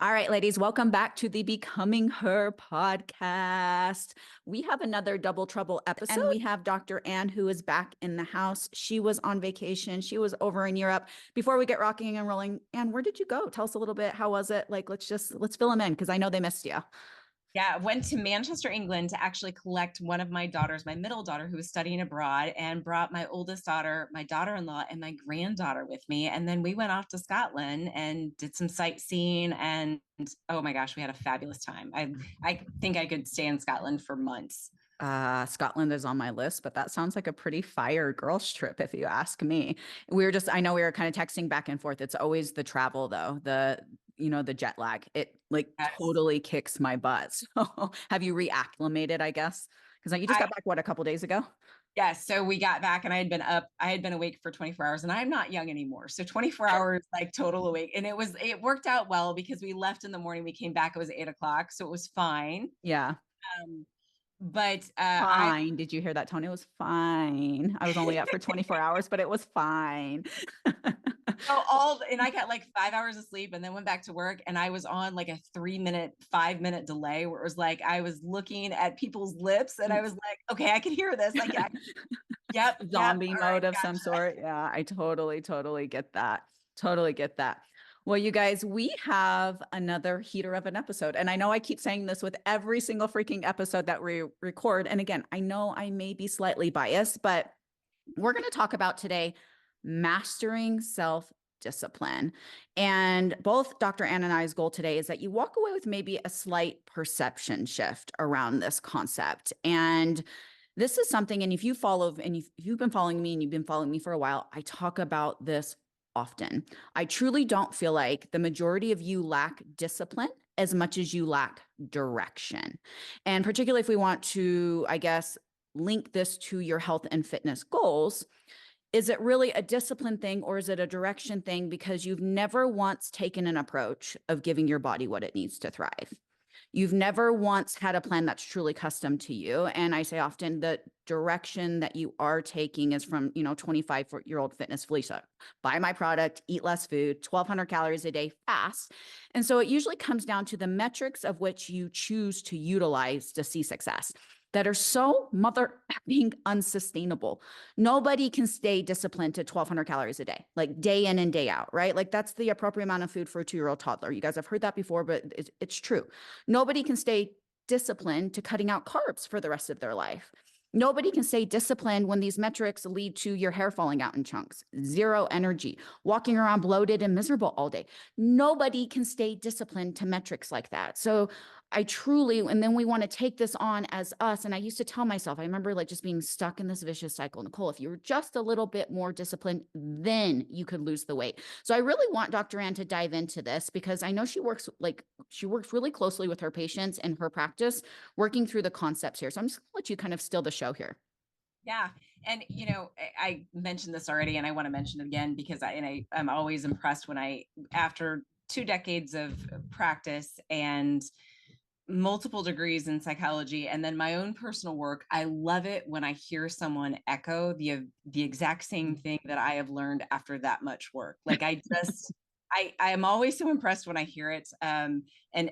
All right, ladies, welcome back to the Becoming Her podcast. We have another Double Trouble episode, and we have Dr. Ann, who is back in the house. She was on vacation. She was over in Europe. Before we get rocking and rolling, Ann, where did you go? Tell us a little bit. How was it? Like, let's fill them in because I know they missed you. Yeah, went to Manchester, England to actually collect one of my daughters, my middle daughter who was studying abroad, and brought my oldest daughter, my daughter-in-law, and my granddaughter with me. And then we went off to Scotland and did some sightseeing. And oh my gosh, we had a fabulous time. I think I could stay in Scotland for months. Scotland is on my list, but that sounds like a pretty fire girls trip, if you ask me. I know we were kind of texting back and forth. It's always the travel though, the jet lag. It like Yes. totally kicks my butt. So have you reacclimated, I guess? Because you just I got back, what, a couple days ago? Yes, so we got back and I had been awake for 24 hours and I'm not young anymore. So 24 hours like total awake. And it worked out well because we left in the morning. We came back, it was 8 o'clock. So it was fine. Yeah. Um, but I Fine. Did you hear that, Tony? It was fine. I was only up for 24 hours, but it was fine. so all and I got like 5 hours of sleep and then went back to work and I was on like a 3 minute, 5 minute delay where it was like I was looking at people's lips and I was like, okay, I can hear this. Like, yeah, yep, Zombie all right, mode of some gotcha. sort. Yeah, I totally get that. Totally get that. Well, you guys, we have another heater of an episode. And I know I keep saying this with every single freaking episode that we record. And again, I know I may be slightly biased, but we're going to talk about today mastering self discipline. And both Dr. Ann and I's goal today is that you walk away with maybe a slight perception shift around this concept. And this is something, and if you've been following me and you've been following me for a while, I talk about this often. I truly don't feel like the majority of you lack discipline as much as you lack direction. And particularly if we want to, I guess, link this to your health and fitness goals, is it really a discipline thing or is it a direction thing because you've never once taken an approach of giving your body what it needs to thrive? You've never once had a plan that's truly custom to you. And I say often the direction that you are taking is from, 25-year-old fitness Felicia. Buy my product, eat less food, 1,200 calories a day, fast. And so it usually comes down to the metrics of which you choose to utilize to see success that are so mother being unsustainable. Nobody can stay disciplined to 1,200 calories a day, like day in and day out, right? Like that's the appropriate amount of food for a 2-year-old toddler. You guys have heard that before, but it's true. Nobody can stay disciplined to cutting out carbs for the rest of their life. Nobody can stay disciplined when these metrics lead to your hair falling out in chunks, zero energy, walking around bloated and miserable all day. Nobody can stay disciplined to metrics like that. So I truly, and then we want to take this on as us. And I used to tell myself, I remember like just being stuck in this vicious cycle. Nicole, if you were just a little bit more disciplined, then you could lose the weight. So I really want Dr. Ann to dive into this because I know she works really closely with her patients and her practice, working through the concepts here. So I'm just gonna let you kind of steal the show here. Yeah. And I mentioned this already and I want to mention it again because I'm always impressed when after 2 decades of practice and multiple degrees in psychology and then my own personal work, I love it when I hear someone echo the exact same thing that I have learned after that much work. Like I am always so impressed when I hear it, and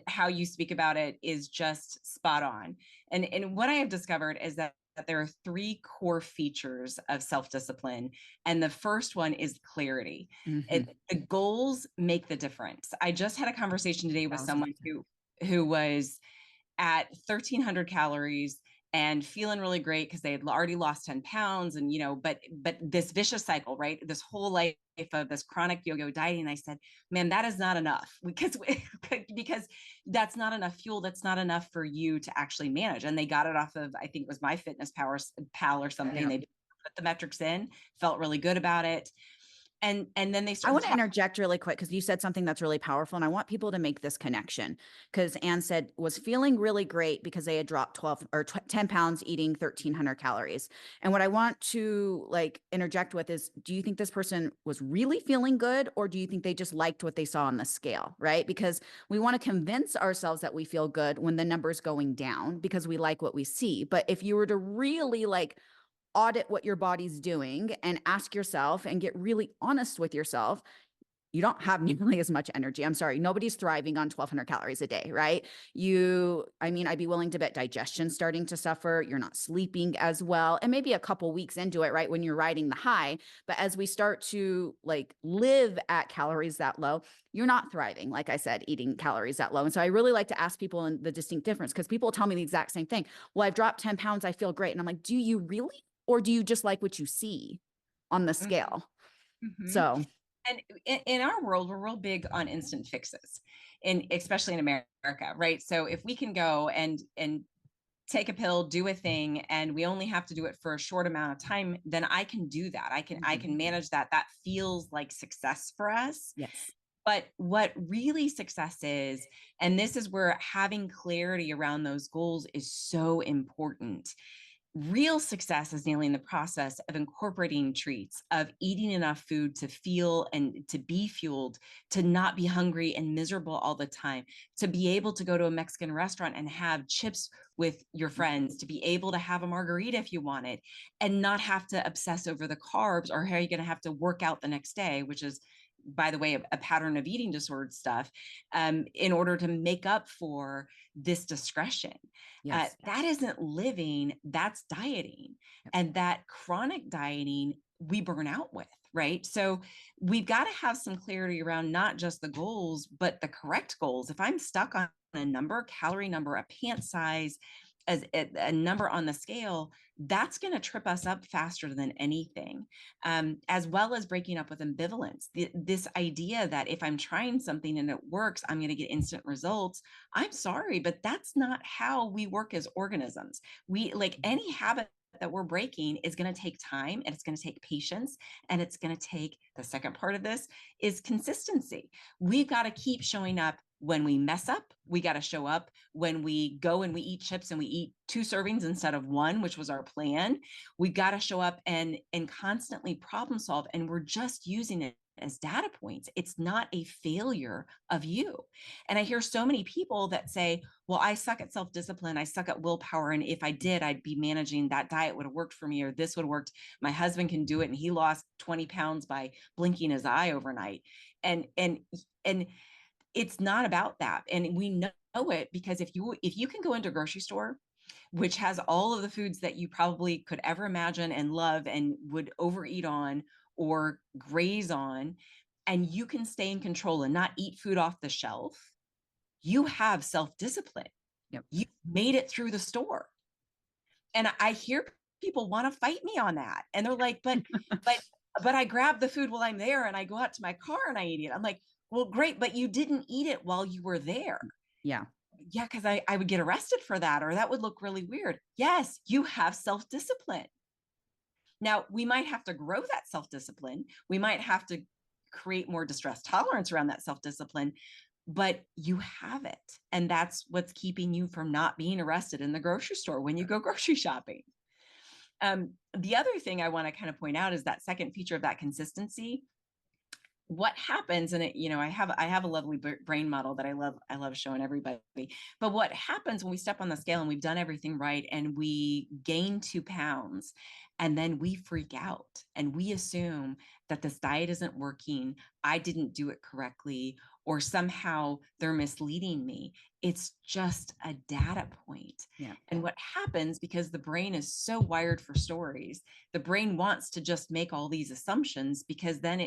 how you speak about it is just spot on. And what I have discovered is that there are three core features of self-discipline, and the first one is clarity. Mm-hmm. The goals make the difference. I just had a conversation today with someone 1,000%. who was at 1,300 calories and feeling really great because they had already lost 10 pounds, and but this vicious cycle, right, this whole life of this chronic yo-yo dieting. I said, man, that is not enough because that's not enough fuel, that's not enough for you to actually manage. And they got it off of, I think it was my fitness power pal or something. Yeah. They put the metrics in, felt really good about it, and then they I started want to talking. interject really quick because you said something that's really powerful, and I want people to make this connection. Because Anne said was feeling really great because they had dropped 12 or 10 pounds eating 1,300 calories. And what I want to like interject with is, do you think this person was really feeling good, or do you think they just liked what they saw on the scale, right? Because we want to convince ourselves that we feel good when the number's going down because we like what we see. But if you were to really like audit what your body's doing and ask yourself and get really honest with yourself, you don't have nearly as much energy. I'm sorry. Nobody's thriving on 1,200 calories a day, right? I mean, I'd be willing to bet digestion's starting to suffer. You're not sleeping as well. And maybe a couple weeks into it, right? When you're riding the high. But as we start to like live at calories that low, you're not thriving, like I said, eating calories that low. And so I really like to ask people in the distinct difference, because people tell me the exact same thing. Well, I've dropped 10 pounds. I feel great. And I'm like, do you really? Or do you just like what you see on the scale? Mhm. So And in our world, we're real big on instant fixes, and especially in America, right? So if we can go and take a pill, do a thing, and we only have to do it for a short amount of time, then I can do that. I mhm, can manage that. That feels like success for us. yes. But what really success is, and this is where having clarity around those goals is so important. Real success is nearly in the process of incorporating treats, of eating enough food to feel and to be fueled, to not be hungry and miserable all the time, to be able to go to a Mexican restaurant and have chips with your friends, to be able to have a margarita if you wanted, and not have to obsess over the carbs or how you're going to have to work out the next day, which is, by the way, a pattern of eating disordered stuff, in order to make up for this discretion. Yes. That isn't living, that's dieting. Yep. And that chronic dieting we burn out with, right? So we've got to have some clarity around not just the goals, but the correct goals. If I'm stuck on a number, calorie number, a pant size, as a number on the scale, that's going to trip us up faster than anything, as well as breaking up with ambivalence. This idea that if I'm trying something and it works, I'm going to get instant results. I'm sorry, but that's not how we work as organisms. We, like any habit that we're breaking, is going to take time, and it's going to take patience, and it's going to take, the second part of this is consistency. We've got to keep showing up. When we mess up, we got to show up. When we go and we eat chips and we eat 2 servings instead of one, which was our plan, we got to show up and constantly problem solve. And we're just using it as data points. It's not a failure of you. And I hear so many people that say, well, I suck at self-discipline, I suck at willpower, and if I did, I'd be managing, that diet would have worked for me, or this would have worked. My husband can do it, and he lost 20 pounds by blinking his eye overnight. And it's not about that. And we know it, because if you can go into a grocery store which has all of the foods that you probably could ever imagine and love and would overeat on or graze on, and you can stay in control and not eat food off the shelf, you have self-discipline. Yep. You made it through the store. And I hear people want to fight me on that. And they're like, but but I grab the food while I'm there and I go out to my car and I eat it. I'm like, well, great, but you didn't eat it while you were there. Yeah. Yeah, because I would get arrested for that, or that would look really weird. Yes, you have self-discipline. Now, we might have to grow that self-discipline. We might have to create more distress tolerance around that self-discipline, but you have it. And that's what's keeping you from not being arrested in the grocery store when you go grocery shopping. The other thing I want to kind of point out is that second feature of that consistency. What happens, and I have a lovely brain model that I love showing everybody, but what happens when we step on the scale and we've done everything right and we gain 2 pounds, and then we freak out and we assume that this diet isn't working, I didn't do it correctly, or somehow they're misleading me. It's just a data point. Yeah. And what happens, because the brain is so wired for stories, the brain wants to just make all these assumptions, because then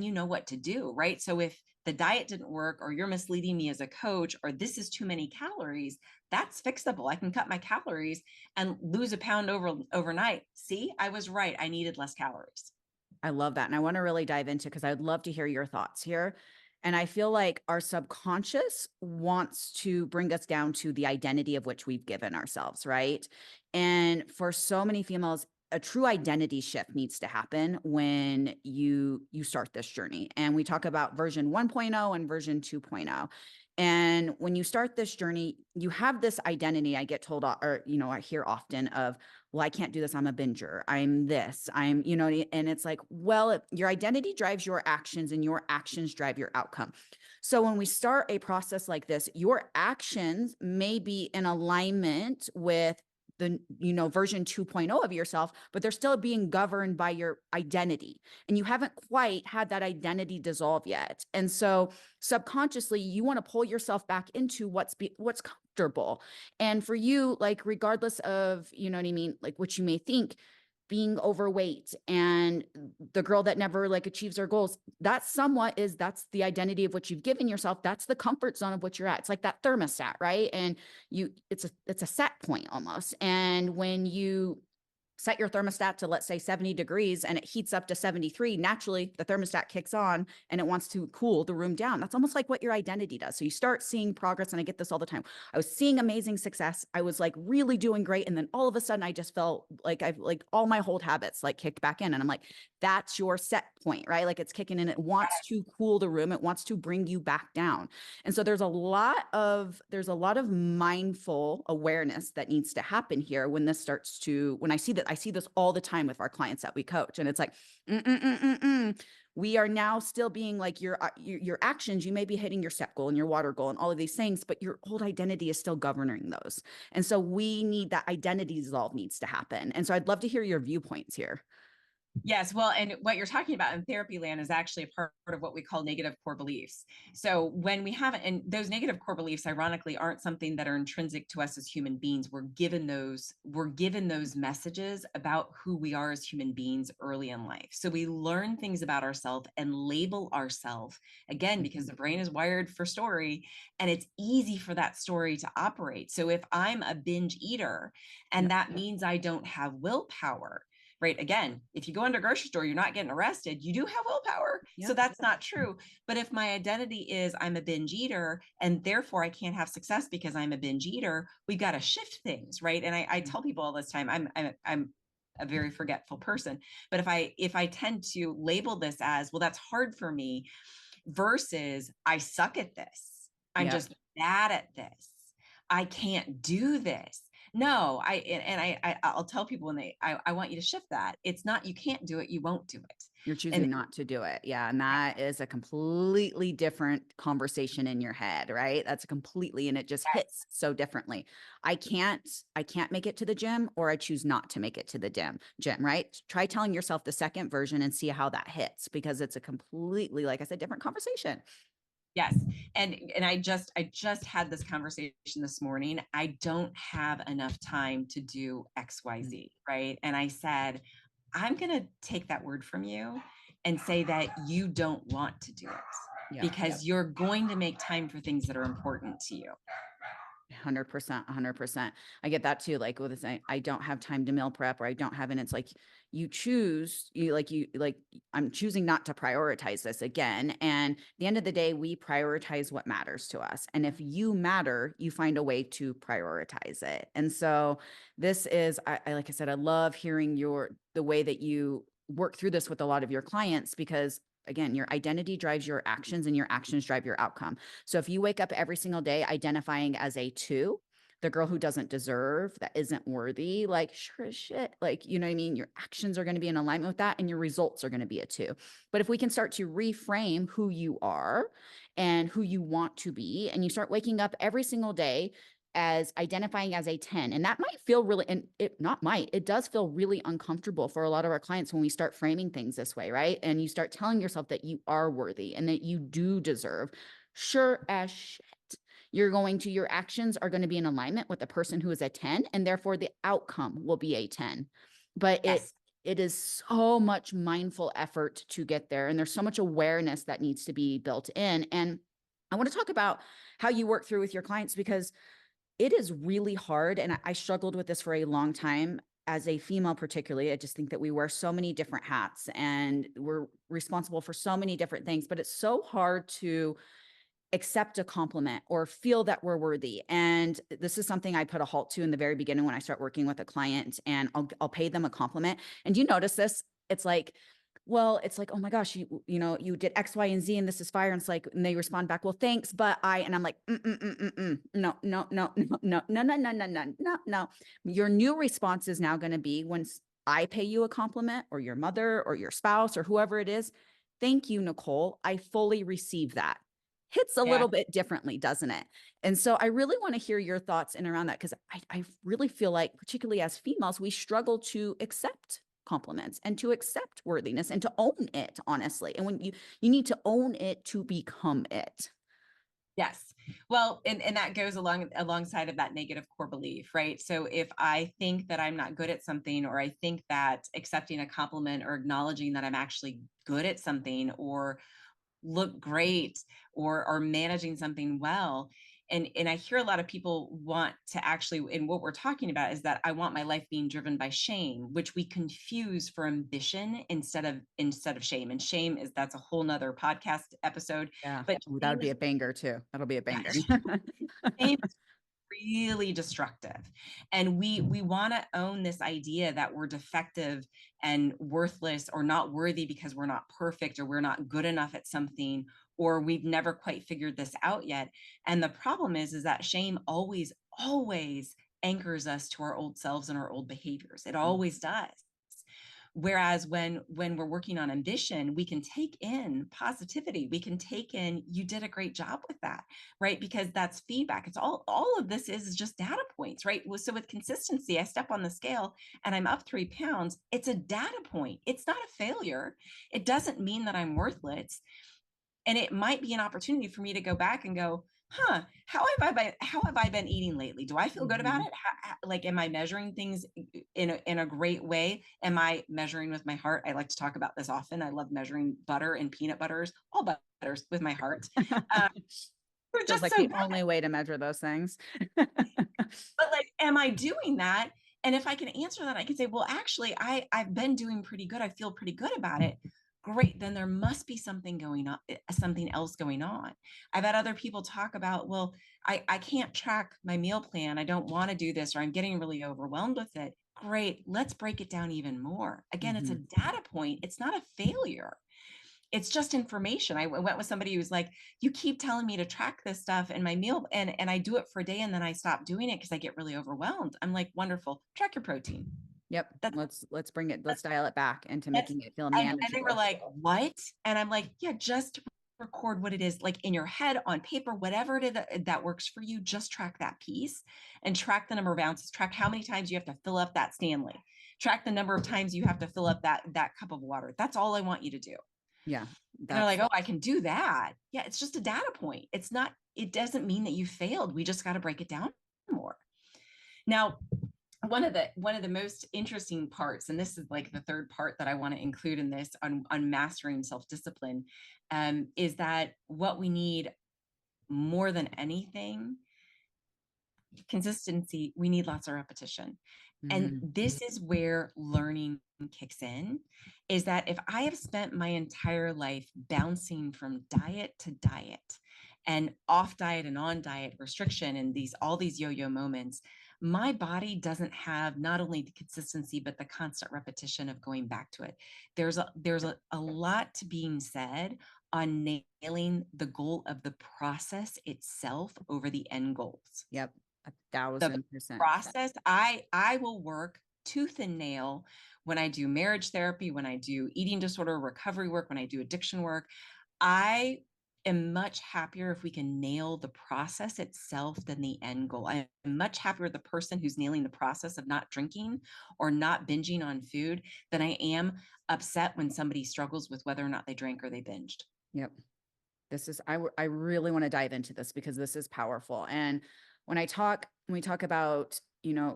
you know what to do, right? So if the diet didn't work, or you're misleading me as a coach, or this is too many calories, that's fixable. I can cut my calories and lose a pound overnight. See, I was right, I needed less calories. I love that. And I want to really dive into, because I'd love to hear your thoughts here. And I feel like our subconscious wants to bring us down to the identity of which we've given ourselves, right? And for so many females, a true identity shift needs to happen when you start this journey. And we talk about version 1.0 and version 2.0. And when you start this journey, you have this identity. I get told, or, I hear often of, well, I can't do this. I'm a binger. I'm this. And it's like, well, your identity drives your actions and your actions drive your outcome. So when we start a process like this, your actions may be in alignment with version 2.0 of yourself, but they're still being governed by your identity. And you haven't quite had that identity dissolve yet. And so subconsciously, you want to pull yourself back into what's comfortable. And for you, like, regardless of, you know what I mean, like what you may think, being overweight and the girl that never like achieves her goals, that's the identity of what you've given yourself. That's the comfort zone of what you're at. It's like that thermostat, right? And it's a set point almost. And when you set your thermostat to, let's say, 70 degrees and it heats up to 73, naturally the thermostat kicks on and it wants to cool the room down. That's almost like what your identity does. So you start seeing progress, and I get this all the time. I was seeing amazing success. I was like really doing great. And then all of a sudden I just felt like I've like all my old habits like kicked back in. And I'm like, that's your set point, right? Like it's kicking in. It wants to cool the room. It wants to bring you back down. And so there's a lot of mindful awareness that needs to happen here when I see this all the time with our clients that we coach. And it's like, we are now still being like your actions. You may be hitting your step goal and your water goal and all of these things, but your old identity is still governing those. And so we need that identity dissolve needs to happen. And so I'd love to hear your viewpoints here. Yes, well, and what you're talking about in therapy land is actually a part of what we call negative core beliefs. So when we have, and those negative core beliefs, ironically, aren't something that are intrinsic to us as human beings. We're given those messages about who we are as human beings early in life. So we learn things about ourselves and label ourselves, again, because the brain is wired for story, and it's easy for that story to operate. So if I'm a binge eater and that means I don't have willpower, right? Again, if you go into a grocery store, you're not getting arrested. You do have willpower. So that's not true. But if my identity is I'm a binge eater and therefore I can't have success because I'm a binge eater, we've got to shift things, right? And I tell people all this time, I'm a very forgetful person. But if I tend to label this as, well, that's hard for me, versus I suck at this, I'm just bad at this, I can't do this. No, I'll tell people when I want you to shift that. It's not, you can't do it, you won't do it. You're choosing not to do it. Yeah. And that is a completely different conversation in your head, right? That's and it just hits so differently. I can't make it to the gym, or I choose not to make it to the gym, right? Try telling yourself the second version and see how that hits, because it's a completely, like I said, different conversation. Yes. And I just had this conversation this morning. I don't have enough time to do XYZ, right? And I said, I'm going to take that word from you and say that you don't want to do it because you're going to make time for things that are important to you. 100%, 100%. I get that too. Like with the saying, I don't have time to meal prep, or I don't have, and it's like, I'm choosing not to prioritize this again. And at the end of the day, we prioritize what matters to us. And if you matter, you find a way to prioritize it. And so this is, like I said, I love hearing the way that you work through this with a lot of your clients, because again, your identity drives your actions and your actions drive your outcome. So if you wake up every single day identifying as a 2, the girl who doesn't deserve, that isn't worthy, like, sure as shit, like, you know what I mean? Your actions are going to be in alignment with that, and your results are going to be a 2. But if we can start to reframe who you are and who you want to be, and you start waking up every single day as identifying as a 10. And that might feel really, and it does feel really uncomfortable for a lot of our clients when we start framing things this way, right? And you start telling yourself that you are worthy and that you do deserve. Sure as shit, your actions are going to be in alignment with the person who is a 10, and therefore the outcome will be a 10. But it is so much mindful effort to get there. And there's so much awareness that needs to be built in. And I want to talk about how you work through with your clients, because it is really hard. And I struggled with this for a long time as a female, particularly. I just think that we wear so many different hats and we're responsible for so many different things, but it's so hard to accept a compliment or feel that we're worthy. And this is something I put a halt to in the very beginning when I start working with a client, and I'll pay them a compliment. And do you notice this? It's like, oh my gosh, you did X, Y, and Z, and this is fire. And it's like, and they respond back, well, thanks, but and I'm like, no, no, no, no, no, no, no, no, no, no, no, no. Your new response is now going to be, when I pay you a compliment, or your mother or your spouse or whoever it is, thank you, Nicole. I fully receive that. hits a Yeah. little bit differently, doesn't it? And so I really want to hear your thoughts in around that, because I really feel like, particularly as females, we struggle to accept compliments and to accept worthiness and to own it, honestly. And when you need to own it to become it. Yes. Well, and that goes alongside of that negative core belief, right? So if I think that I'm not good at something, or I think that accepting a compliment or acknowledging that I'm actually good at something or look great or are managing something well, and I hear a lot of people want to actually, and what we're talking about is that I want my life being driven by shame, which we confuse for ambition instead of shame. And shame is, that's a whole nother podcast episode. Yeah. But Ooh, that would shame be is, a banger too. That'll be a yeah, banger. shame is really destructive, and we want to own this idea that we're defective and worthless or not worthy because we're not perfect or we're not good enough at something, or we've never quite figured this out yet. And the problem is that shame always anchors us to our old selves and our old behaviors. It always does. Whereas when we're working on ambition, we can take in positivity. We can take in, you did a great job with that, right? Because that's feedback. It's all of this is just data points, right? So with consistency, I step on the scale and I'm up 3 pounds. It's a data point. It's not a failure. It doesn't mean that I'm worthless. And it might be an opportunity for me to go back and go, huh, how have I been eating lately? Do I feel good about Mhm. it? Like, am I measuring things in a great way? Am I measuring with my heart? I like to talk about this often. I love measuring butter and peanut butters, all butters, with my heart. Um, we're Feels just like so the good. only way to measure those things. But like, am I doing that? And if I can answer that, I can say, well, actually, I've been doing pretty good. I feel pretty good about it. Great. Then there must be something going on, something else going on. I've had other people talk about, well, I can't track my meal plan. I don't want to do this, or I'm getting really overwhelmed with it. Great. Let's break it down even more. Again, it's a Mhm. data point. It's not a failure. It's just information. I went with somebody who was like, you keep telling me to track this stuff in my meal, and I do it for a day and then I stop doing it because I get really overwhelmed. I'm like, wonderful. Track your protein. Yep. That's Let's dial it back into that's making it feel and they were manageable. like, what? And I'm like, yeah, just record what it is, like in your head, on paper, whatever it is that works for you. Just track that piece and track the number of ounces, track how many times you have to fill up that Stanley, track the number of times you have to fill up that cup of water. That's all I want you to do. Yeah. And they're like, That's oh, I can do that. Yeah, it's just a data point. It's not, it doesn't mean that you failed. We just got to break it down more. Now, one of the most interesting parts, and this is like the third part that I want to include in this on mastering self-discipline, is that what we need more than anything, consistency, we need lots of repetition. And mm, this is where learning kicks in, is that if I have spent my entire life bouncing from diet to diet and off diet and on diet, restriction, and all these yo-yo moments, my body doesn't have not only the consistency but the constant repetition of going back to it. There's a lot to being said on nailing the goal of the process itself over the end goals. yep. The 1,000%. process, I will work tooth and nail when I do marriage therapy, when I do eating disorder recovery work, when I do addiction work. I am much happier if we can nail the process itself than the end goal. I am much happier with the person who's nailing the process of not drinking or not binging on food than I am upset when somebody struggles with whether or not they drank or they binged. Yep. This is, I really want to dive into this because this is powerful. And when we talk about,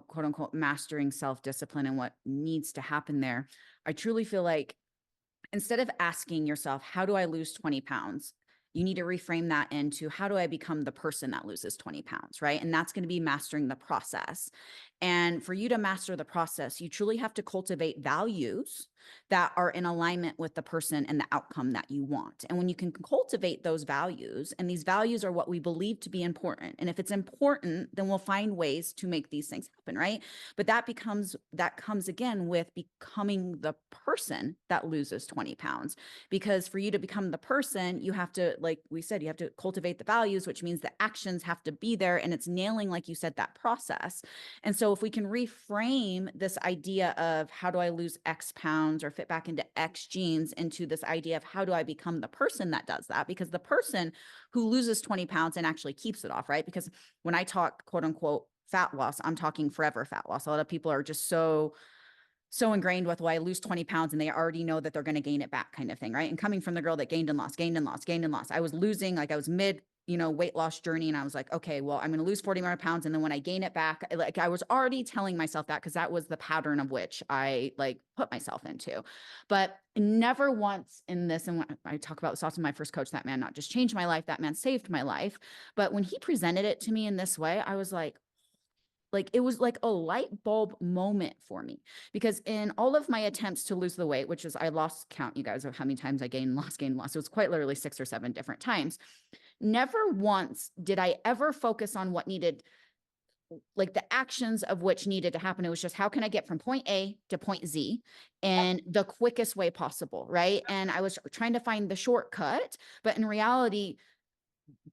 quote unquote, mastering self-discipline and what needs to happen there, I truly feel like instead of asking yourself, how do I lose 20 pounds? You need to reframe that into, how do I become the person that loses 20 pounds? Right. And that's going to be mastering the process. And for you to master the process, you truly have to cultivate values that are in alignment with the person and the outcome that you want. And when you can cultivate those values, and these values are what we believe to be important. And if it's important, then we'll find ways to make these things happen. Right. But that comes again with becoming the person that loses 20 pounds. Because for you to become the person, you have to, like we said, you have to cultivate the values, which means the actions have to be there. And it's nailing, like you said, that process. And so if we can reframe this idea of, how do I lose X pounds pounds or fit back into X jeans into this idea of how do I become the person that does that? Because the person who loses 20 pounds and actually keeps it off, right? Because when I talk quote unquote fat loss, I'm talking forever fat loss. A lot of people are just so ingrained with, well, I lose 20 pounds and they already know that they're going to gain it back kind of thing. Right. And coming from the girl that gained and lost, gained and lost, gained and lost, I was losing, like I was mid, weight loss journey. And I was like, okay, well, I'm going to lose 40 more pounds. And then when I gain it back, like I was already telling myself that because that was the pattern of which I like put myself into. But never once in this, and when I talk about this often, my first coach, that man not just changed my life, that man saved my life. But when he presented it to me in this way, I was like it was like a light bulb moment for me, because in all of my attempts to lose the weight, which is, I lost count, you guys, of how many times I gained, lost. It was quite literally 6 or 7 different times. Never once did I ever focus on what needed, like the actions of which needed to happen. It was just, how can I get from point A to point Z in the quickest way possible, right? And I was trying to find the shortcut, but in reality,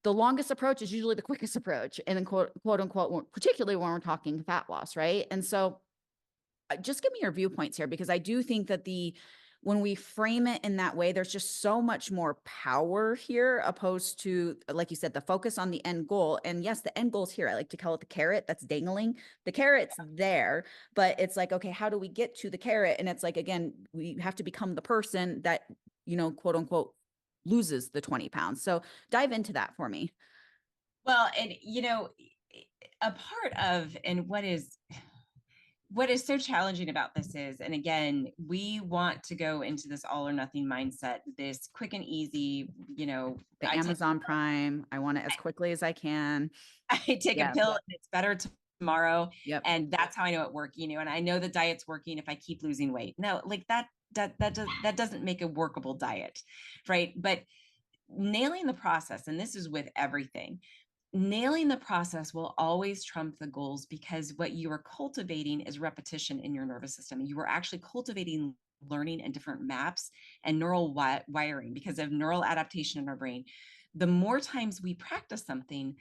the longest approach is usually the quickest approach. And then quote unquote, particularly when we're talking fat loss. Right. And so just give me your viewpoints here, because I do think that when we frame it in that way, there's just so much more power here, opposed to, like you said, the focus on the end goal. And yes, the end goal is here. I like to call it the carrot that's dangling. The carrot's there, but it's like, okay, how do we get to the carrot? And it's like, again, we have to become the person that, quote unquote, loses the 20 pounds. So dive into that for me. Well, and a part of, and what is so challenging about this is, and again, we want to go into this all or nothing mindset, this quick and easy, The I take Amazon Prime, I want it as quickly as I can. I take a Yeah. pill and it's better tomorrow. Yep. And that's how I know it works, and I know the diet's working if I keep losing weight. No, like that doesn't make a workable diet, right? But nailing the process, and this is with everything, nailing the process will always trump the goals, because what you are cultivating is repetition in your nervous system. You are actually cultivating learning and different maps and neural wiring because of neural adaptation in our brain. The more times we practice something,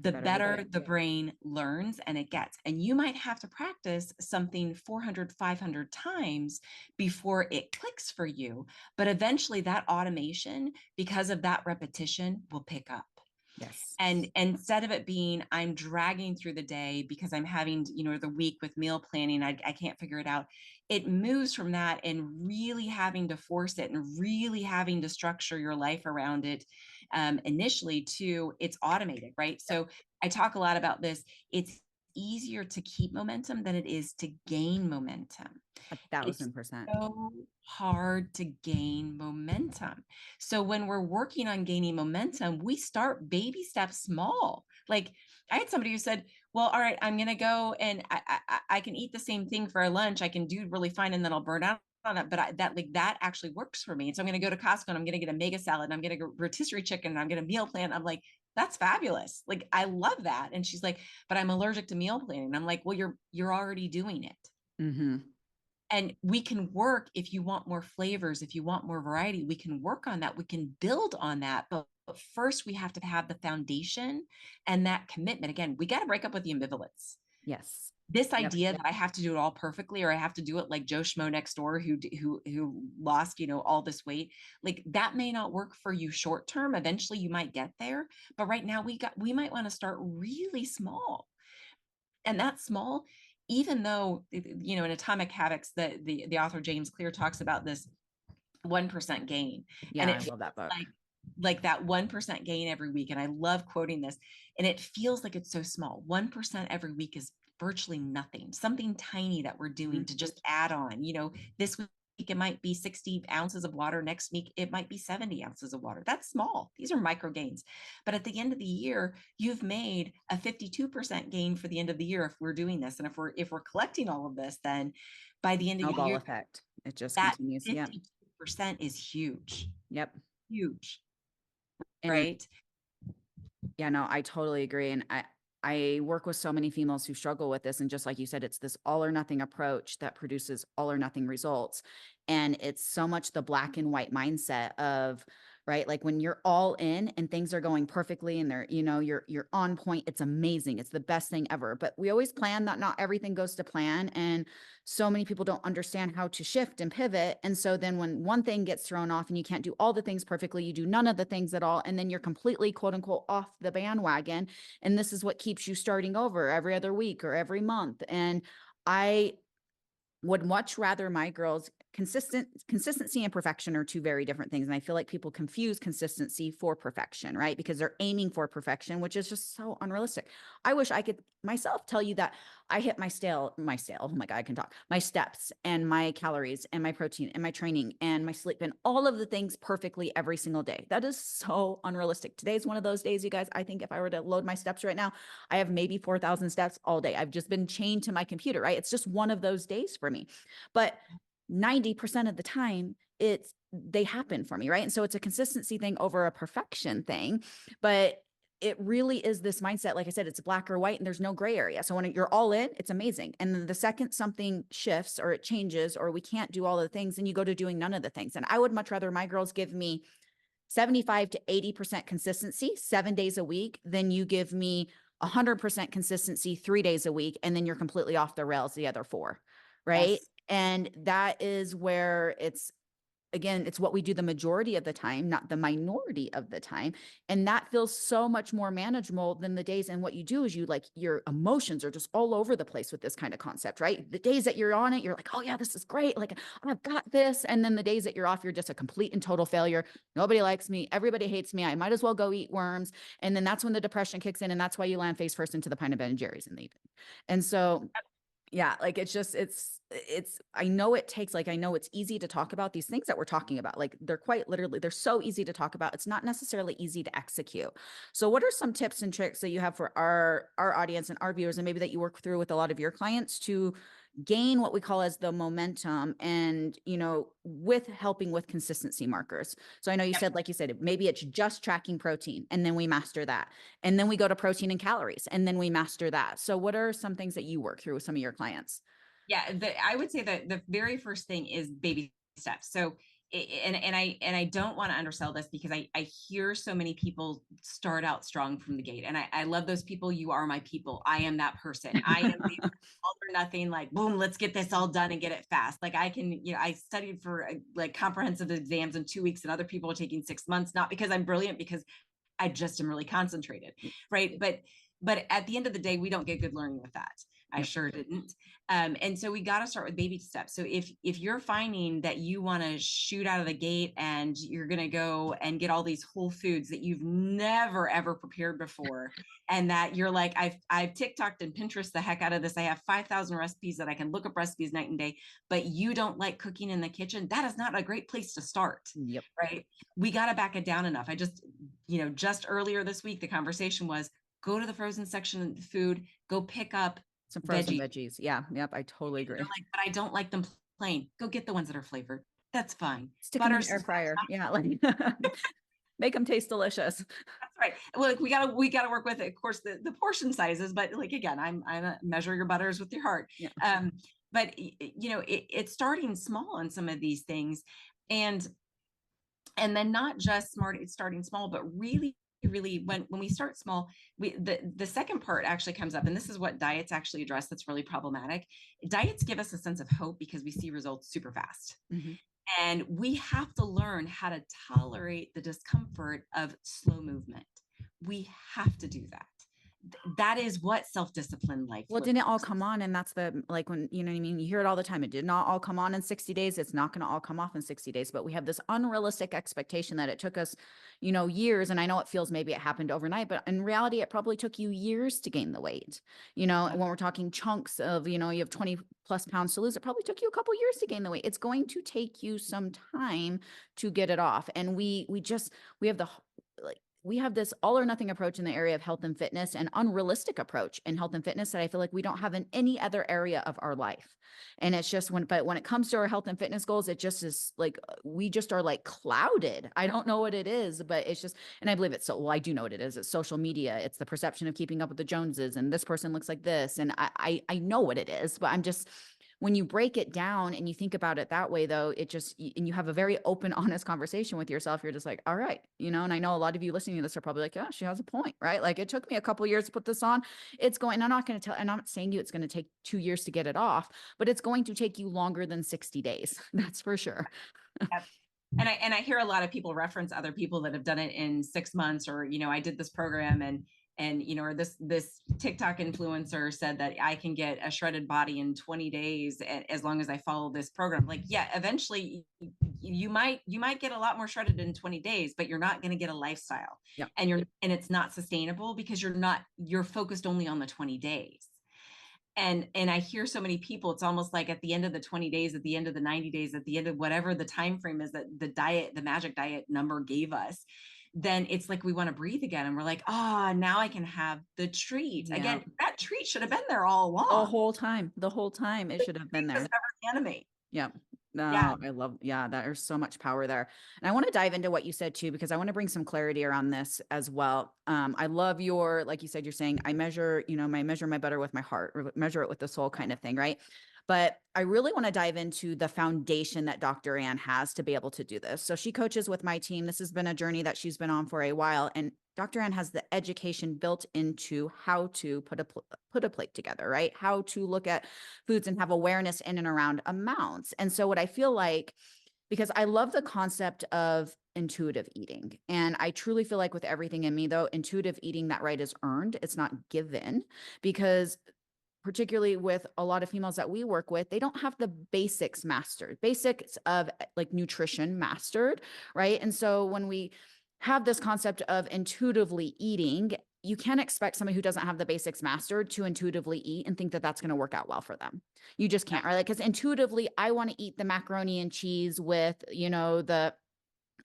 the better the brain learns and it gets. And you might have to practice something 400, 500 times before it clicks for you. But eventually that automation, because of that repetition, will pick up. Yes. And instead of it being, I'm dragging through the day because I'm having, the week with meal planning, I can't figure it out. It moves from that and really having to force it and really having to structure your life around it initially, to it's automated, right? So I talk a lot about this. It's easier to keep momentum than it is to gain momentum. It's 1000%. so hard to gain momentum. So when we're working on gaining momentum, we start baby steps small. Like I had somebody who said, well, all right, I'm going to go and I can eat the same thing for a lunch. I can do really fine and then I'll burn out on it. But that actually works for me. And so I'm going to go to Costco and I'm going to get a mega salad and I'm going to go rotisserie chicken and I'm going to meal plan. I'm like, that's fabulous. Like, I love that. And she's like, but I'm allergic to meal planning. I'm like, well, you're already doing it. Mm-hmm. And we can work, if you want more flavors, if you want more variety, we can work on that. We can build on that. But first, we have to have the foundation and that commitment. Again, we got to break up with the ambivalence. Yes. This idea that I have to do it all perfectly, or I have to do it like Joe Schmo next door who lost, all this weight, like that may not work for you short term. Eventually you might get there. But right now we might want to start really small. And that small, even though, in Atomic Habits, the author James Clear talks about this 1% gain. Yeah, And I it feels love that book. like that 1% gain every week. And I love quoting this. And it feels like it's so small. 1% every week is virtually nothing, something tiny that we're doing to just add on. This week it might be 60 ounces of water. Next week, it might be 70 ounces of water. That's small. These are micro gains. But at the end of the year, you've made a 52% gain for the end of the year if we're doing this. And if we're collecting all of this, then by the end of the Snowball year, effect. It just that continues. Yep. 52% is huge. Yep. Huge. And Right. yeah, no, I totally agree. And I work with so many females who struggle with this. And just like you said, it's this all or nothing approach that produces all or nothing results. And it's so much the black and white mindset of right? Like when you're all in and things are going perfectly and they're, you're on point, it's amazing. It's the best thing ever. But we always plan that not everything goes to plan. And so many people don't understand how to shift and pivot. And so then when one thing gets thrown off and you can't do all the things perfectly, you do none of the things at all. And then you're completely, quote unquote, off the bandwagon. And this is what keeps you starting over every other week or every month. And I would much rather my girls consistency and perfection are two very different things. And I feel like people confuse consistency for perfection, right? Because they're aiming for perfection, which is just so unrealistic. I wish I could myself tell you that I hit my oh my God, I can talk, my steps and my calories and my protein and my training and my sleep and all of the things perfectly every single day. That is so unrealistic. Today's one of those days, you guys. I think if I were to load my steps right now, I have maybe 4,000 steps all day. I've just been chained to my computer, right? It's just one of those days for me. But 90% of the time, they happen for me, right? And so it's a consistency thing over a perfection thing. But it really is this mindset. Like I said, it's black or white and there's no gray area. So when you're all in, it's amazing. And then the second something shifts or it changes or we can't do all the things, then you go to doing none of the things. And I would much rather my girls give me 75 to 80% consistency 7 days a week than you give me 100% consistency 3 days a week. And then you're completely off the rails the other 4, right? Yes. And that is where it's what we do the majority of the time, not the minority of the time. And that feels so much more manageable than the days. And what you do is your emotions are just all over the place with this kind of concept, right? The days that you're on it, you're like, oh yeah, this is great. Like I've got this. And then the days that you're off, you're just a complete and total failure. Nobody likes me. Everybody hates me. I might as well go eat worms. And then that's when the depression kicks in. And that's why you land face first into the pint of Ben and Jerry's in the evening. And so yeah, like I know it's easy to talk about these things that we're talking about. Like they're quite literally, they're so easy to talk about. It's not necessarily easy to execute. So what are some tips and tricks that you have for our audience and our viewers, and maybe that you work through with a lot of your clients to gain what we call as the momentum and, with helping with consistency markers? So I know you Yep. said, like you said, maybe it's just tracking protein and then we master that. And then we go to protein and calories and then we master that. So what are some things that you work through with some of your clients? Yeah, I would say that the very first thing is baby steps. So and I don't want to undersell this because I hear so many people start out strong from the gate. And I love those people. You are my people. I am that person. I am the all or nothing, like boom, let's get this all done and get it fast. Like I can, I studied for like comprehensive exams in 2 weeks and other people are taking 6 months, not because I'm brilliant, because I just am really concentrated. Right. But at the end of the day, we don't get good learning with that. I Yep. sure didn't. And so we got to start with baby steps. So if you're finding that you want to shoot out of the gate and you're going to go and get all these whole foods that you've never ever prepared before, and that you're like, I've TikToked and Pinterest the heck out of this. I have 5,000 recipes that I can look up recipes night and day, but you don't like cooking in the kitchen. That is not a great place to start. Yep. Right. We got to back it down enough. Just earlier this week, the conversation was go to the frozen section of the food, go pick up Some frozen veggies. veggies. Yeah. Yep. I totally agree. They're like, but I don't like them plain. Go get the ones that are flavored. That's fine. Stick them in Butters. the air fryer. Yeah. Like make them taste delicious. That's right. Well, like we gotta work with, of course, the portion sizes, but like again, I'm a measure your butters with your heart. Yeah. But it's starting small on some of these things, and then not just it's starting small, but really when we start small, the second part actually comes up, and this is what diets actually address that's really problematic. Diets give us a sense of hope because we see results super fast. Mm-hmm. And we have to learn how to tolerate the discomfort of slow movement. We have to do that. That is what self-discipline life Well, it looks didn't all like. come on. And that's like when, you know what I mean? You hear it all the time. It did not all come on in 60 days. It's not going to all come off in 60 days, but we have this unrealistic expectation that it took us, years. And I know it feels maybe it happened overnight, but in reality, it probably took you years to gain the weight. When we're talking chunks of, you have 20 plus pounds to lose, it probably took you a couple years to gain the weight. It's going to take you some time to get it off. And we have we have this all or nothing approach in the area of health and fitness, and unrealistic approach in health and fitness that I feel like we don't have in any other area of our life. And it's just when it comes to our health and fitness goals, it just is like, we just are like clouded. I don't know what it is, but it's just, and I believe it's I do know what it is. It's social media. It's the perception of keeping up with the Joneses and this person looks like this. And I know what it is, but when you break it down and you think about it that way, though, it just, and you have a very open, honest conversation with yourself, you're just like, all right, and I know a lot of you listening to this are probably like, yeah, she has a point, right? Like, it took me a couple years to put this on. It's going, I'm not going to tell, and I'm not saying you it's going to take 2 years to get it off, but it's going to take you longer than 60 days. That's for sure. Yep. And I hear a lot of people reference other people that have done it in 6 months, or I did this program, and or this TikTok influencer said that I can get a shredded body in 20 days as long as I follow this program. Like, yeah, eventually you might get a lot more shredded in 20 days, but you're not going to get a lifestyle. Yeah. And it's not sustainable because you're focused only on the 20 days. And I hear so many people, it's almost like at the end of the 20 days, at the end of the 90 days, at the end of whatever the time frame is that the magic diet number gave us, then it's like we want to breathe again, and we're like, oh, now I can have the treat again. That treat should have been there all along. The whole time it should have been there. Animate. Yeah. No, Yeah. I love, there's so much power there. And I want to dive into what you said too, because I want to bring some clarity around this as well. I love like you said, you're saying, I measure, measure my butter with my heart, or measure it with the soul kind of thing. Right. But I really want to dive into the foundation that Dr. Ann has to be able to do this. So she coaches with my team. This has been a journey that she's been on for a while. And Dr. Ann has the education built into how to put a plate together, right? How to look at foods and have awareness in and around amounts. And so what I feel like, because I love the concept of intuitive eating, and I truly feel like with everything in me, though, intuitive eating, that right is earned. It's not given, because particularly with a lot of females that we work with, they don't have the basics mastered, basics of like nutrition mastered, right? And so when we have this concept of intuitively eating, you can't expect somebody who doesn't have the basics mastered to intuitively eat and think that that's going to work out well for them. You just can't, right? Like, because intuitively, I want to eat the macaroni and cheese with,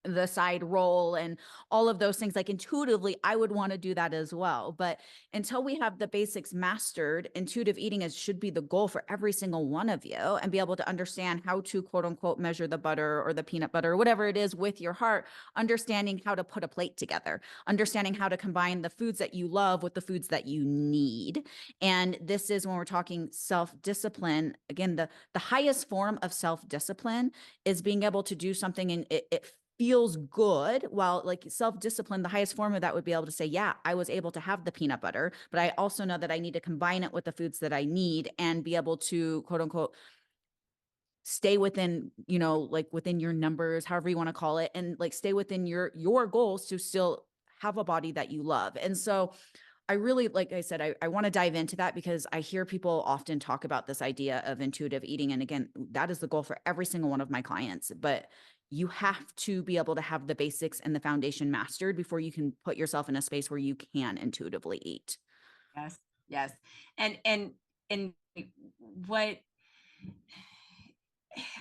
the side roll and all of those things. Like, intuitively, I would want to do that as well. But until we have the basics mastered, intuitive eating should be the goal for every single one of you, and be able to understand how to, quote unquote, measure the butter or the peanut butter or whatever it is with your heart, understanding how to put a plate together, understanding how to combine the foods that you love with the foods that you need. And this is when we're talking self-discipline. Again, the highest form of self-discipline is being able to do something, and it feels good. While like self-discipline, the highest form of that would be able to say, yeah, I was able to have the peanut butter, but I also know that I need to combine it with the foods that I need, and be able to, quote unquote, stay within, like within your numbers, however you want to call it, and like stay within your goals to still have a body that you love. And so I really, like I said, I want to dive into that, because I hear people often talk about this idea of intuitive eating. And again, that is the goal for every single one of my clients. But you have to be able to have the basics and the foundation mastered before you can put yourself in a space where you can intuitively eat. Yes. Yes. And what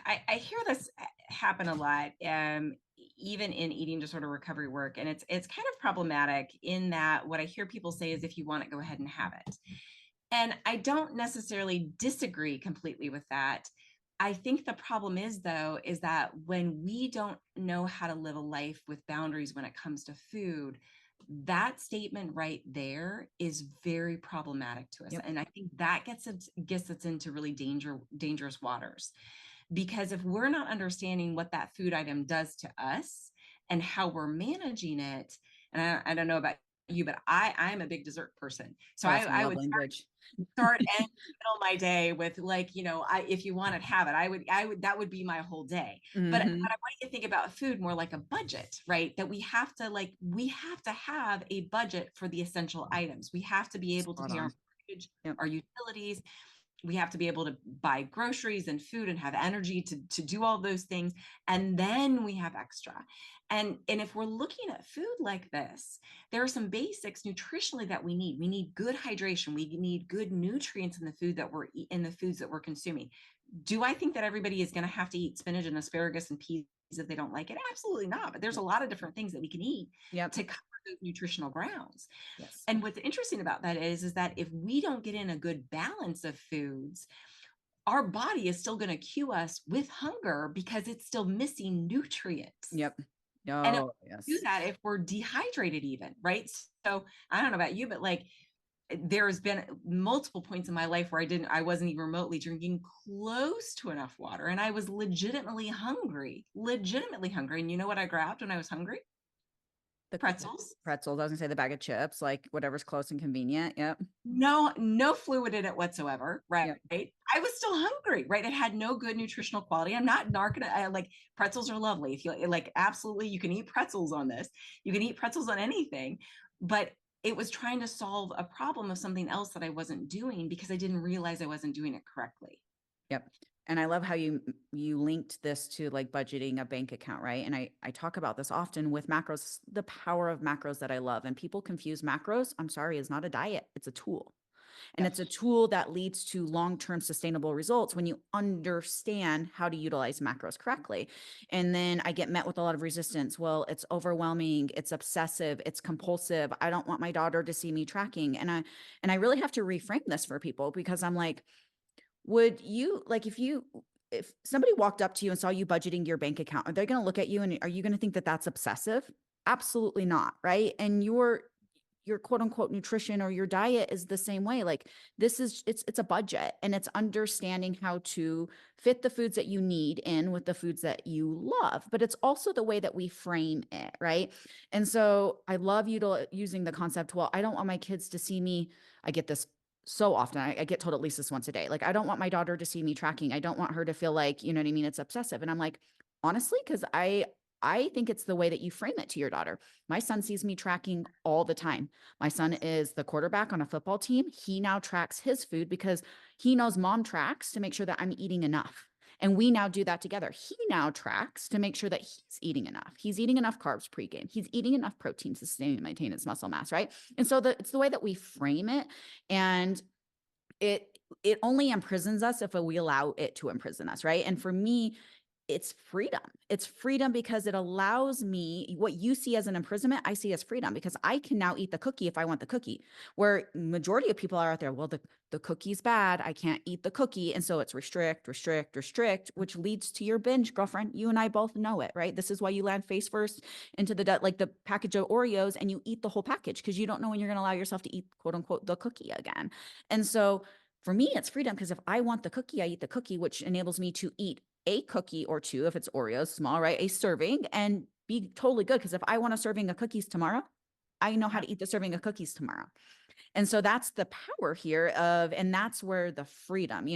I hear this happen a lot, even in eating disorder recovery work, and it's kind of problematic in that what I hear people say is, if you want it, go ahead and have it. And I don't necessarily disagree completely with that. I think the problem is, though, is that when we don't know how to live a life with boundaries when it comes to food, that statement right there is very problematic to us. Yep. And I think that gets us into really dangerous waters. Because if we're not understanding what that food item does to us and how we're managing it, and I don't know about you, but I'm a big dessert person. So Oh, that's my I love would language. start and middle my day with, like, if you want to have it, I would that would be my whole day. But I Mm-hmm. want you to think about food more like a budget, right? That we have to have a budget for the essential items. We have to be able to Spot pay our on. mortgage, Yep. our utilities. We have to be able to buy groceries and food and have energy to do all those things. And then we have extra. And if we're looking at food like this, there are some basics nutritionally that we need. We need good hydration. We need good nutrients in the foods that we're consuming. Do I think that everybody is going to have to eat spinach and asparagus and peas if they don't like it? Absolutely not. But there's a lot of different things that we can eat Yep. to cover those nutritional grounds. Yes. And what's interesting about that is that if we don't get in a good balance of foods, our body is still going to cue us with hunger because it's still missing nutrients. Yep. And it Oh, yes. do that if we're dehydrated even, right? So I don't know about you, but like, there's been multiple points in my life where I wasn't even remotely drinking close to enough water, and I was legitimately hungry. And you know what I grabbed when I was hungry? The Pretzels. pretzels. I was gonna say the bag of chips, like whatever's close and convenient. Yep. No fluid in it whatsoever, right? Yep. I was still hungry, right? It had no good nutritional quality. I'm not narking. Like pretzels are lovely. If you like, absolutely, you can eat pretzels on this. You can eat pretzels on anything, but it was trying to solve a problem of something else that I wasn't doing because I didn't realize I wasn't doing it correctly. Yep. And I love how you linked this to like budgeting a bank account, right? And I talk about this often with macros, the power of macros that I love. And people confuse macros. I'm sorry, is not a diet. It's a tool. And Yep. it's a tool that leads to long-term sustainable results when you understand how to utilize macros correctly. And then I get met with a lot of resistance. Well, it's overwhelming, it's obsessive, it's compulsive. I don't want my daughter to see me tracking. And I really have to reframe this for people because I'm like, would you like if somebody walked up to you and saw you budgeting your bank account, are they going to look at you and are you going to think that that's obsessive? Absolutely not, right? And your quote unquote nutrition or your diet is the same way. Like this is it's a budget and it's understanding how to fit the foods that you need in with the foods that you love, but it's also the way that we frame it, right? And so I love using the concept, well, I don't want my kids to see me. I get this so often. I get told at least this once a day. Like, I don't want my daughter to see me tracking. I don't want her to feel like, you know what I mean? It's obsessive. And I'm like, honestly, because I think it's the way that you frame it to your daughter. My son sees me tracking all the time. My son is the quarterback on a football team. He now tracks his food because he knows mom tracks to make sure that I'm eating enough. And we now do that together. He now tracks to make sure that he's eating enough. He's eating enough carbs pregame. He's eating enough protein to sustain and maintain his muscle mass, right? And so it's the way that we frame it. And it only imprisons us if we allow it to imprison us, right? And for me, it's freedom. It's freedom because it allows me what you see as an imprisonment, I see as freedom because I can now eat the cookie if I want the cookie. Where majority of people are out there, well, the cookie's bad. I can't eat the cookie. And so it's restrict, restrict, restrict, which leads to your binge, girlfriend. You and I both know it, right? This is why you land face first into like the package of Oreos and you eat the whole package because you don't know when you're going to allow yourself to eat quote unquote the cookie again. And so for me, it's freedom because if I want the cookie, I eat the cookie, which enables me to eat a cookie or two if it's Oreos, small, right? A serving and be totally good. Because if I want a serving of cookies tomorrow, I know how Yeah. to eat the serving of cookies tomorrow. And so that's the power here and that's where the freedom,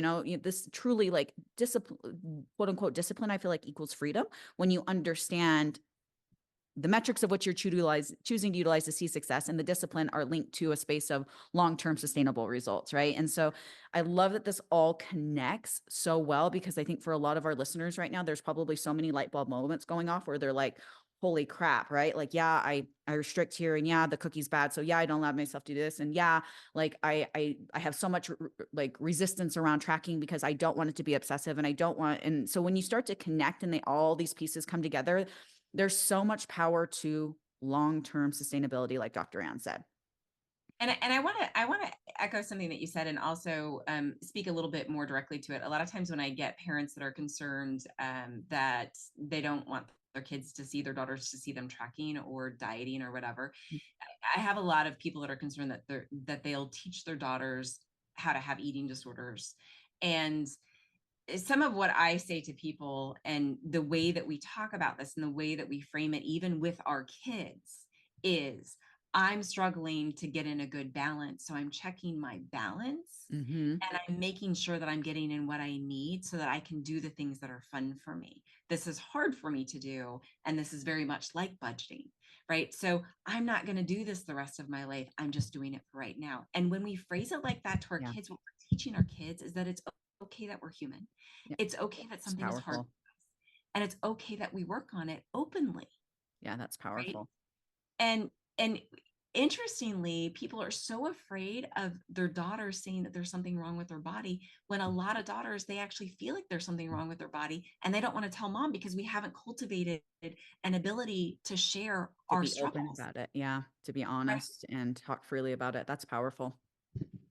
this truly like discipline, quote unquote, discipline, I feel like equals freedom when you understand the metrics of which you're choosing to utilize to see success and the discipline are linked to a space of long-term sustainable results, right? And so I love that this all connects so well because I think for a lot of our listeners right now, there's probably so many light bulb moments going off where they're like, holy crap, right? Like, yeah, I restrict here and yeah, the cookie's bad. So yeah, I don't allow myself to do this. And yeah, like I have so much like resistance around tracking because I don't want it to be obsessive and I don't want, and so when you start to connect and all these pieces come together, there's so much power to long-term sustainability, like Dr. Ann said. And I want to echo something that you said, and also speak a little bit more directly to it. A lot of times when I get parents that are concerned that they don't want their kids to see their daughters to see them tracking or dieting or whatever, I have a lot of people that are concerned that they'll teach their daughters how to have eating disorders. And some of what I say to people and the way that we talk about this and the way that we frame it, even with our kids, is I'm struggling to get in a good balance. So I'm checking my balance Mm-hmm. and I'm making sure that I'm getting in what I need so that I can do the things that are fun for me. This is hard for me to do. And this is very much like budgeting, right? So I'm not going to do this the rest of my life. I'm just doing it for right now. And when we phrase it like that to our Yeah. kids, what we're teaching our kids is that it's okay that we're human. Yeah. It's okay that It's something is hard powerful. and it's okay that we work on it openly, Yeah, that's right? powerful. And interestingly, people are so afraid of their daughters saying that there's something wrong with their body when a lot of daughters they actually feel like there's something wrong with their body and they don't want to tell mom because we haven't cultivated an ability to share To our be open struggles. about it. Yeah. To be Right? honest and talk freely about it. That's powerful.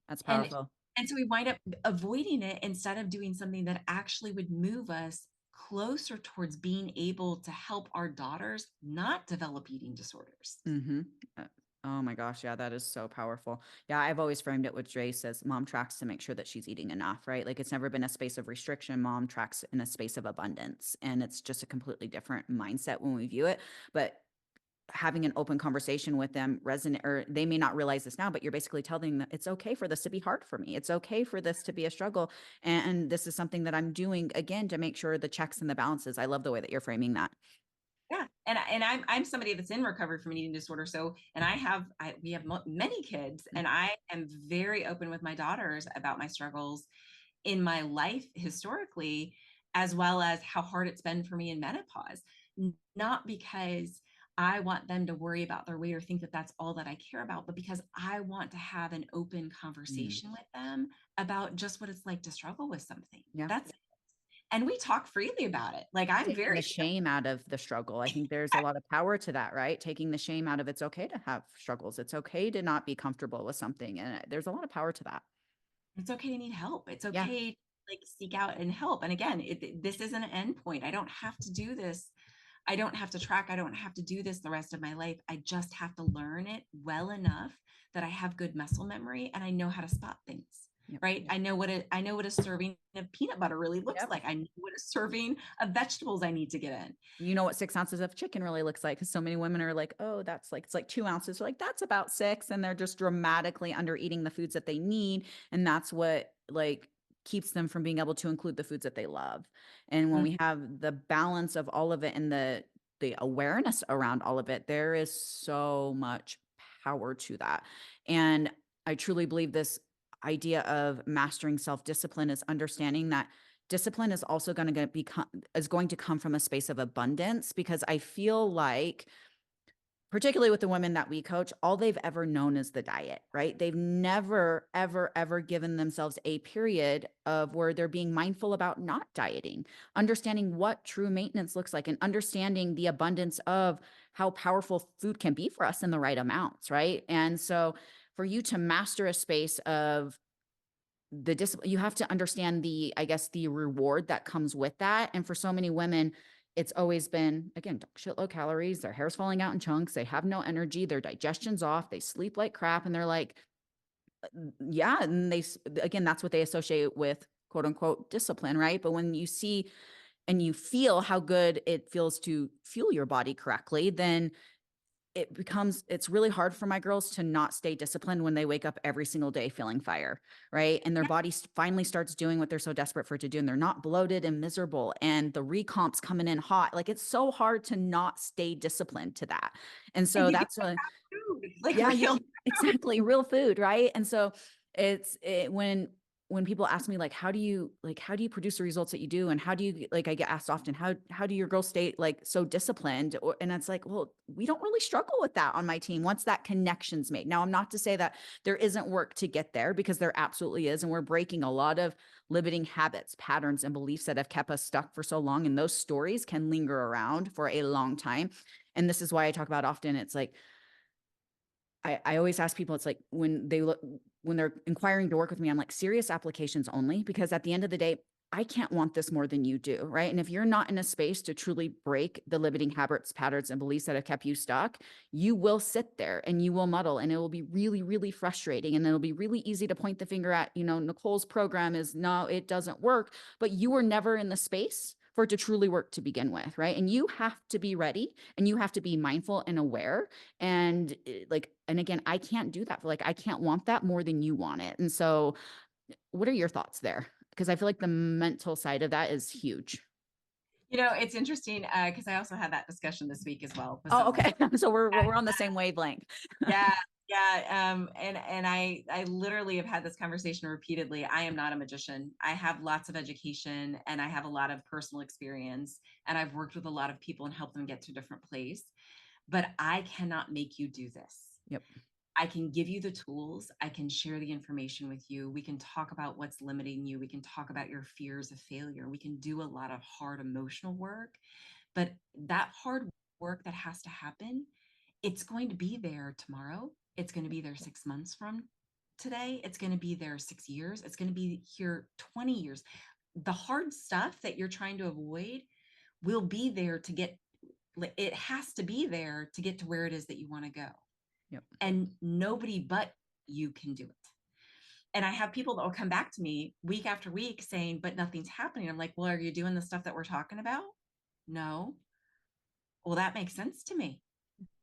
That's And powerful. and so we wind up avoiding it instead of doing something that actually would move us closer towards being able to help our daughters not develop eating disorders. Mm-hmm. Oh my gosh, yeah, that is so powerful. Yeah, I've always framed it with Jace as mom tracks to make sure that she's eating enough, right? Like it's never been a space of restriction. Mom tracks in a space of abundance. And it's just a completely different mindset when we view it. But having an open conversation with them resonate, or they may not realize this now, but you're basically telling them it's okay for this to be hard for me. It's okay for this to be a struggle. And this is something that I'm doing again to make sure the checks and the balances. I love the way that you're framing that. Yeah, and I'm somebody that's in recovery from an eating disorder. So, and we have many kids, and I am very open with my daughters about my struggles in my life historically, as well as how hard it's been for me in menopause. Not because I want them to worry about their weight or think that that's all that I care about, but because I want to have an open Mm. conversation with them about just what it's like to struggle with something. Yeah. That's And we talk freely about it. Like I'm Taking the very shame out of the struggle. I think there's a lot of power to that, right? Taking the shame out of it's okay to have struggles. It's okay to not be comfortable with something. And there's a lot of power to that. it's okay to need help. It's Yeah. okay to like seek out and help. And again, this isn't an end point. I don't have to do this. I don't have to track. I don't have to do this the rest of my life. I just have to learn it well enough that I have good muscle memory and I know how to spot things. Yep. Right. I know what a serving of peanut butter really looks Yep. like. I know what a serving of vegetables I need to get in. You know what 6 ounces of chicken really looks like? Because so many women are like, oh, that's like, it's like 2 ounces. They're like, that's about six. And they're just dramatically under eating the foods that they need. And that's what like keeps them from being able to include the foods that they love. And when Mm. we have the balance of all of it and the awareness around all of it, there is so much power to that. And I truly believe this idea of mastering self-discipline is understanding that discipline is also going to become is going to come from a space of abundance, because I feel like particularly with the women that we coach, all they've ever known is the diet, right? They've never ever given themselves a period of where they're being mindful about not dieting, understanding what true maintenance looks like, and understanding the abundance of how powerful food can be for us in the right amounts, right? And so for you to master a space of the discipline, you have to understand the, I guess, the reward that comes with that. And for so many women, it's always been, again, shitload calories, their hair's falling out in chunks, they have no energy, their digestion's off, they sleep like crap. And they're like, yeah. And again, that's what they associate with quote unquote discipline, right? But when you see and you feel how good it feels to fuel your body correctly, then it's really hard for my girls to not stay disciplined when they wake up every single day feeling fire, right? And their body finally starts doing what they're so desperate for it to do. And they're not bloated and miserable. And the recomps coming in hot. Like it's so hard to not stay disciplined to that. And And so you get that's a, food, like yeah, real. exactly, real food, right? And so when people ask me like how do you produce the results that you do, and how do you, like I get asked often, how do your girls stay like so disciplined, and it's like, well, we don't really struggle with that on my team once that connection's made. Now I'm not to say that there isn't work to get there, because there absolutely is, and we're breaking a lot of limiting habits, patterns, and beliefs that have kept us stuck for so long, and those stories can linger around for a long time. And this is why I talk about often, it's like I always ask people, it's like when they're inquiring to work with me, I'm like, serious applications only, because at the end of the day, I can't want this more than you do, right? And if you're not in a space to truly break the limiting habits, patterns, and beliefs that have kept you stuck, you will sit there and you will muddle, and it will be really, really frustrating. And it'll be really easy to point the finger at, Nicole's program is no, it doesn't work, but you were never in the space for it to truly work to begin with, right? And you have to be ready, and you have to be mindful and aware. And and again, I can't do that. I can't want that more than you want it. And so what are your thoughts there? Because I feel like the mental side of that is huge. It's interesting because I also had that discussion this week as well with Oh, someone. okay. So we're on the same wavelength. Yeah, yeah. And I literally have had this conversation repeatedly. I am not a magician. I have lots of education and I have a lot of personal experience, and I've worked with a lot of people and helped them get to a different place. But I cannot make you do this. Yep. I can give you the tools. I can share the information with you. We can talk about what's limiting you. We can talk about your fears of failure. We can do a lot of hard emotional work. But that hard work that has to happen, it's going to be there tomorrow. It's going to be there 6 months from today. It's going to be there 6 years. It's going to be here 20 years. The hard stuff that you're trying to avoid will be there to get, it has to be there to get to where it is that you want to go. Yep. and nobody but you can do it. And I have people that will come back to me week after week saying, but nothing's happening. I'm like, well, are you doing the stuff that we're talking about? No. Well, that makes sense to me.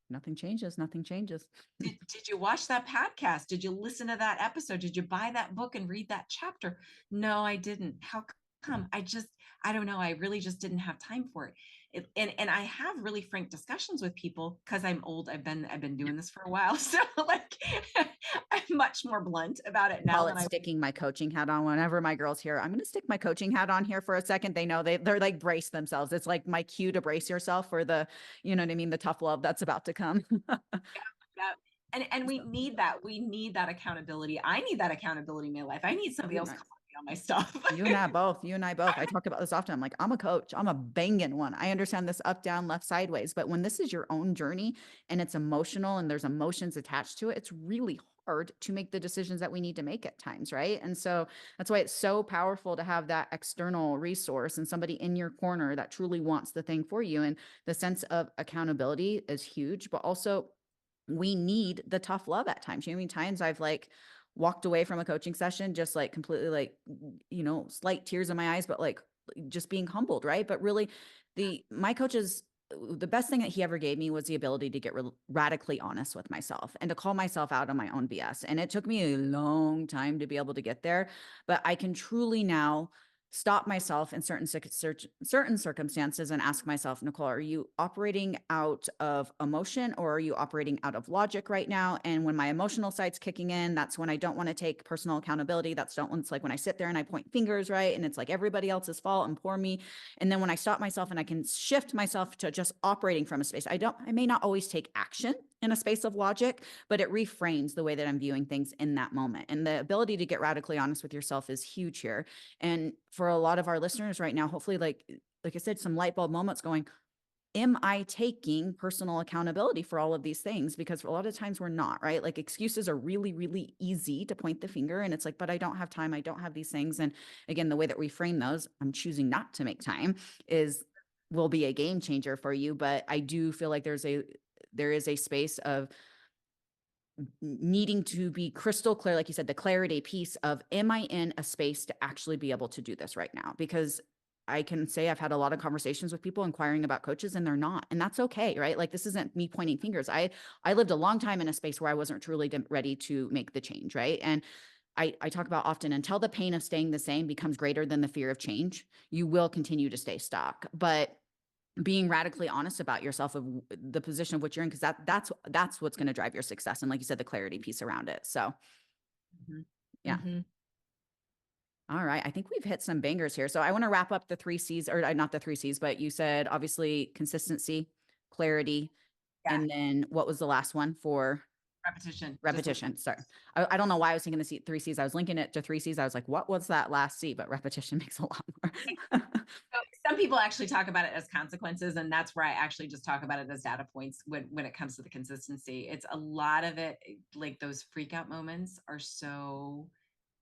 Nothing changes. Nothing changes. Did you watch that podcast? Did you listen to that episode? Did you buy that book and read that chapter? No, I didn't. How come? I don't know. I really just didn't have time for it. And I have really frank discussions with people because I'm old. I've been doing this for a while. So like I'm much more blunt about it now Call than it I. sticking my coaching hat on. Whenever my girls here, I'm going to stick my coaching hat on here for a second. They know they're like brace themselves. It's like my cue to brace yourself for the, you know what I mean? The tough love that's about to come. Yeah. And we need that. We need that accountability. I need that accountability in my life. I need somebody else calling me on my stuff. You and I both. You and I both. I talk about this often. I'm like, I'm a coach. I'm a banging one. I understand this up, down, left, sideways. But when this is your own journey and it's emotional and there's emotions attached to it, it's really hard to make the decisions that we need to make at times. Right. And so that's why it's so powerful to have that external resource and somebody in your corner that truly wants the thing for you. And the sense of accountability is huge, but also we need the tough love at times. You know, how many times I've like walked away from a coaching session, just like completely like, you know, slight tears in my eyes, but like just being humbled. Right. But really my coaches, the best thing that he ever gave me was the ability to get radically honest with myself and to call myself out on my own BS. And it took me a long time to be able to get there, but I can truly now stop myself in certain circumstances and ask myself, Nicole, are you operating out of emotion or are you operating out of logic right now? And when my emotional side's kicking in, that's when I don't want to take personal accountability. It's like when I sit there and I point fingers, right? And it's like everybody else's fault and poor me. And then when I stop myself and I can shift myself to just operating from a space, I may not always take action in a space of logic, but it reframes the way that I'm viewing things in that moment. And the ability to get radically honest with yourself is huge here. And for a lot of our listeners right now, hopefully, like I said, some light bulb moments going, am I taking personal accountability for all of these things? Because a lot of times we're not, right? Like excuses are really, really easy to point the finger. And it's like, but I don't have time. I don't have these things. And again, the way that we frame those, I'm choosing not to make time will be a game changer for you. But I do feel like there is a space of needing to be crystal clear, like you said, the clarity piece of, am I in a space to actually be able to do this right now? Because I can say I've had a lot of conversations with people inquiring about coaches and they're not, and that's okay, right? Like this isn't me pointing fingers. I lived a long time in a space where I wasn't truly ready to make the change, right? And I talk about often, until the pain of staying the same becomes greater than the fear of change, you will continue to stay stuck. But being radically honest about yourself of the position of what you're in, because that's what's going to drive your success. And like you said, the clarity piece around it. So Mhm. yeah. Mhm. All right. I think we've hit some bangers here. So I want to wrap up the 3 C's, or not the 3 C's, but you said obviously consistency, clarity, Yeah. and then what was the last one for Repetition. repetition? Sorry. I don't know why I was thinking the 3 C's. I was linking it to 3 C's. I was like, what was that last C? But repetition makes a lot more. So some people actually talk about it as consequences, and that's where I actually just talk about it as data points when it comes to the consistency. It's a lot of it, like those freak out moments are so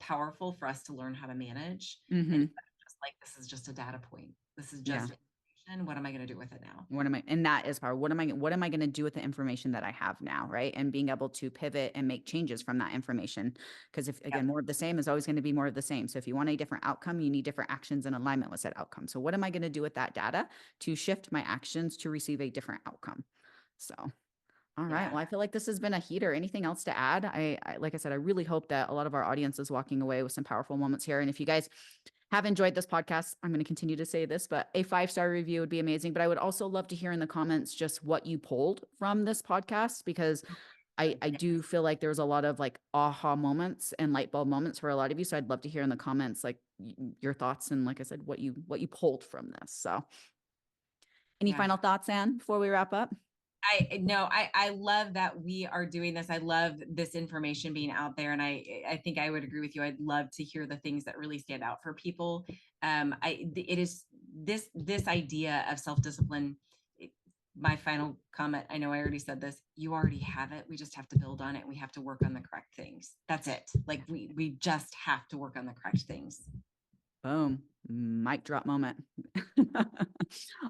powerful for us to learn how to manage. And Hmm. just like, this is just a data point. This is Yeah. just information. What am I going to do with it now? And that is power. What am I going to do with the information that I have now? Right. And being able to pivot and make changes from that information. Because if, Yep. again, more of the same is always going to be more of the same. So if you want a different outcome, you need different actions in alignment with that outcome. So what am I going to do with that data to shift my actions to receive a different outcome? So, all right. Yeah. Well, I feel like this has been a heater. Anything else to add? Like I said, I really hope that a lot of our audience is walking away with some powerful moments here. And if you guys have enjoyed this podcast, I'm going to continue to say this, but a 5-star review would be amazing. But I would also love to hear in the comments just what you pulled from this podcast, because I do feel like there's a lot of like aha moments and light bulb moments for a lot of you. So I'd love to hear in the comments, like your thoughts and, like I said, what you pulled from this. So any Yeah. final thoughts, Anne, before we wrap up? I love that we are doing this. I love this information being out there. And I think I would agree with you. I'd love to hear the things that really stand out for people. It is this idea of self-discipline. My final comment, I know I already said this, you already have it. We just have to build on it. We have to work on the correct things. That's it. Like we just have to work on the correct things. Boom. Mic drop moment.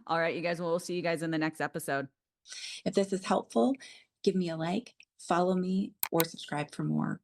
All right, you guys, we'll see you guys in the next episode. If this is helpful, give me a like Follow me or subscribe for more.